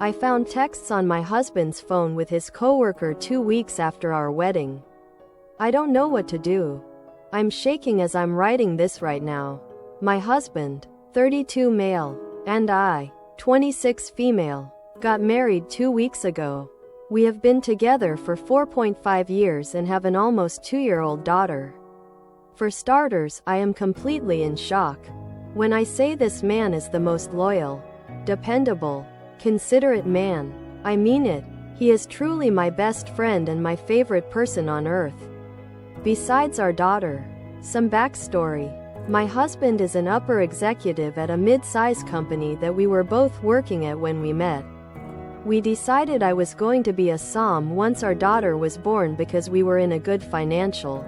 I found texts on my husband's phone with his coworker 2 weeks after our wedding. I don't know what to do. I'm shaking as I'm writing this right now. My husband, 32 male, and I, 26 female, got married 2 weeks ago. We have been together for 4.5 years and have an almost 2-year-old daughter. For starters, I am completely in shock. When I say this man is the most loyal, dependable, considerate man, I mean it. He is truly my best friend and my favorite person on earth. Besides our daughter, some backstory. My husband is an upper executive at a mid-size company that we were both working at when we met. We decided I was going to be a SOM once our daughter was born because we were in a good financial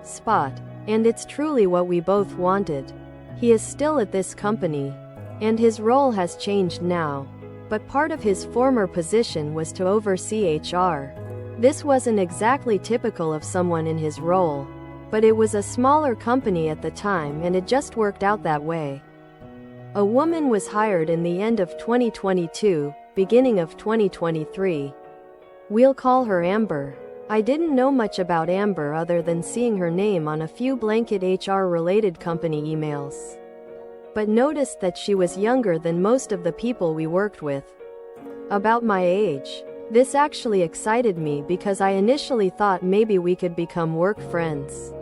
spot, and it's truly what we both wanted. He is still at this company, and his role has changed now, but part of his former position was to oversee HR. This wasn't exactly typical of someone in his role, but it was a smaller company at the time and it just worked out that way. A woman was hired in the end of 2022, beginning of 2023. We'll call her Amber. I didn't know much about Amber other than seeing her name on a few blanket HR-related company emails, but noticed that she was younger than most of the people we worked with. About my age. This actually excited me because I initially thought maybe we could become work friends.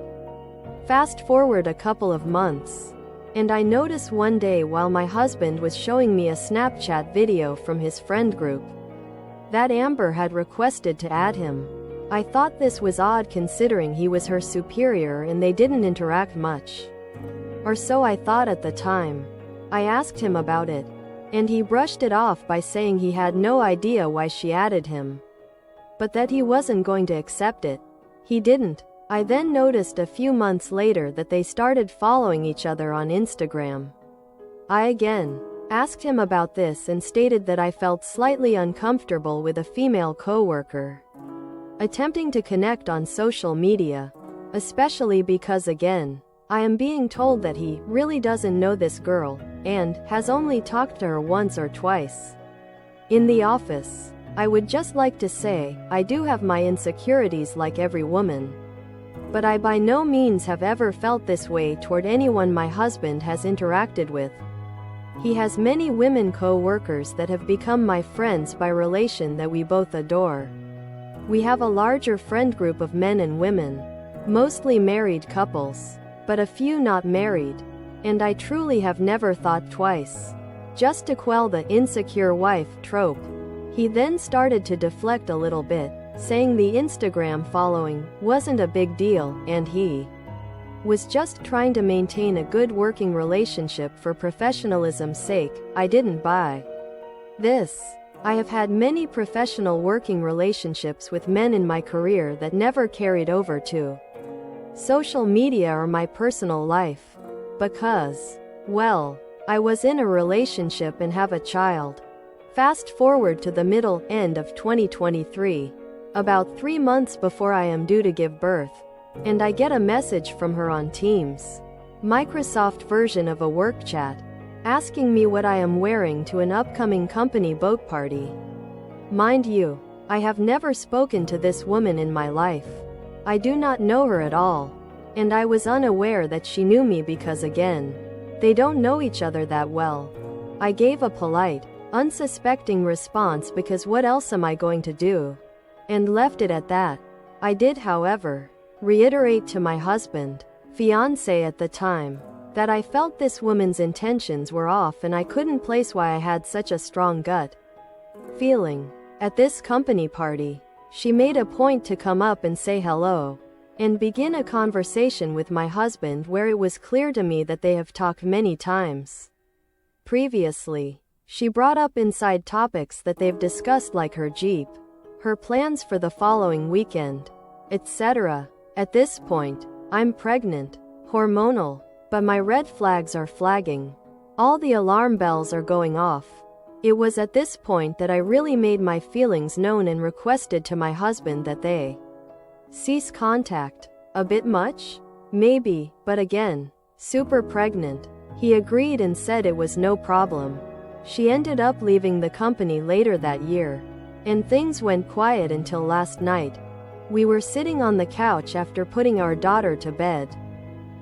Fast forward a couple of months, and I notice one day while my husband was showing me a Snapchat video from his friend group that Amber had requested to add him. I thought this was odd considering he was her superior and they didn't interact much. Or so I thought at the time. I asked him about it, and he brushed it off by saying he had no idea why she added him, but that he wasn't going to accept it. He didn't. I then noticed a few months later that they started following each other on Instagram. I again asked him about this and stated that I felt slightly uncomfortable with a female coworker attempting to connect on social media, especially because again, I am being told that he really doesn't know this girl, and has only talked to her once or twice in the office. I would just like to say, I do have my insecurities like every woman, but I by no means have ever felt this way toward anyone my husband has interacted with. He has many women co-workers that have become my friends by relation that we both adore. We have a larger friend group of men and women, mostly married couples, but a few not married, and I truly have never thought twice. Just to quell the insecure wife trope, he then started to deflect a little bit, saying the Instagram following wasn't a big deal and he was just trying to maintain a good working relationship for professionalism's sake. I didn't buy this. I have had many professional working relationships with men in my career that never carried over to social media or my personal life. Because, well, I was in a relationship and have a child. Fast forward to the middle end of 2023, about 3 months before I am due to give birth, and I get a message from her on Teams, Microsoft version of a work chat, asking me what I am wearing to an upcoming company boat party. Mind you, I have never spoken to this woman in my life. I do not know her at all, and I was unaware that she knew me because again, they don't know each other that well. I gave a polite, unsuspecting response because what else am I going to do? And left it at that. I did, however, reiterate to my husband, fiancé at the time, that I felt this woman's intentions were off and I couldn't place why I had such a strong gut feeling. At this company party, she made a point to come up and say hello, and begin a conversation with my husband where it was clear to me that they have talked many times previously. She brought up inside topics that they've discussed like her Jeep, her plans for the following weekend, etc. At this point, I'm pregnant, hormonal, but my red flags are flagging. All the alarm bells are going off. It was at this point that I really made my feelings known and requested to my husband that they cease contact. A bit much? Maybe, but again, super pregnant. He agreed and said it was no problem. She ended up leaving the company later that year. And things went quiet until last night. We were sitting on the couch after putting our daughter to bed.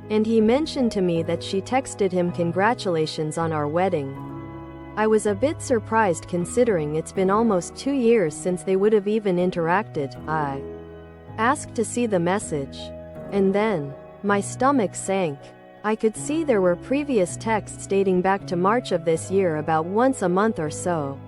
And he mentioned to me that she texted him congratulations on our wedding. I was a bit surprised considering it's been almost 2 years since they would have even interacted. I asked to see the message. And then, my stomach sank. I could see there were previous texts dating back to March of this year about once a month or so.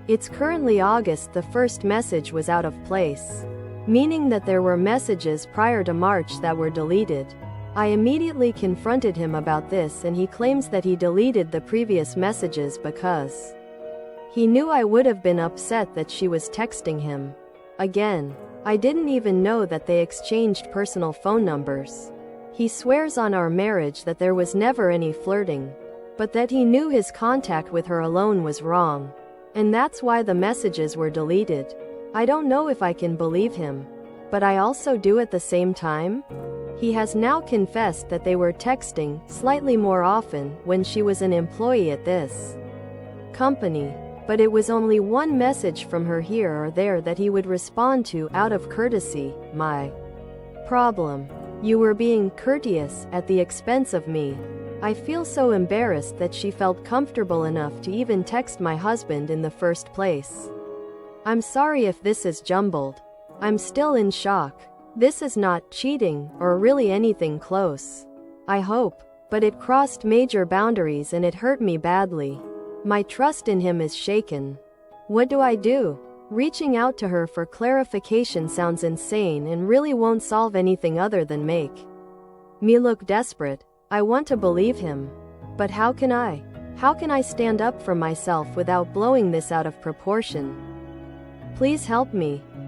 It's currently August. The first message was out of place, meaning that there were messages prior to March that were deleted. I immediately confronted him about this and he claims that he deleted the previous messages because he knew I would have been upset that she was texting him again. I didn't even know that they exchanged personal phone numbers. He swears on our marriage that there was never any flirting, but that he knew his contact with her alone was wrong. And that's why the messages were deleted. I don't know if I can believe him, but I also do at the same time. He has now confessed that they were texting slightly more often when she was an employee at this company, but it was only one message from her here or there that he would respond to out of courtesy. My problem. You were being courteous at the expense of me. I feel so embarrassed that she felt comfortable enough to even text my husband in the first place. I'm sorry if this is jumbled. I'm still in shock. This is not cheating or really anything close, I hope, but it crossed major boundaries and it hurt me badly. My trust in him is shaken. What do I do? Reaching out to her for clarification sounds insane and really won't solve anything other than make me look desperate. I want to believe him. But how can I? How can I stand up for myself without blowing this out of proportion? Please help me.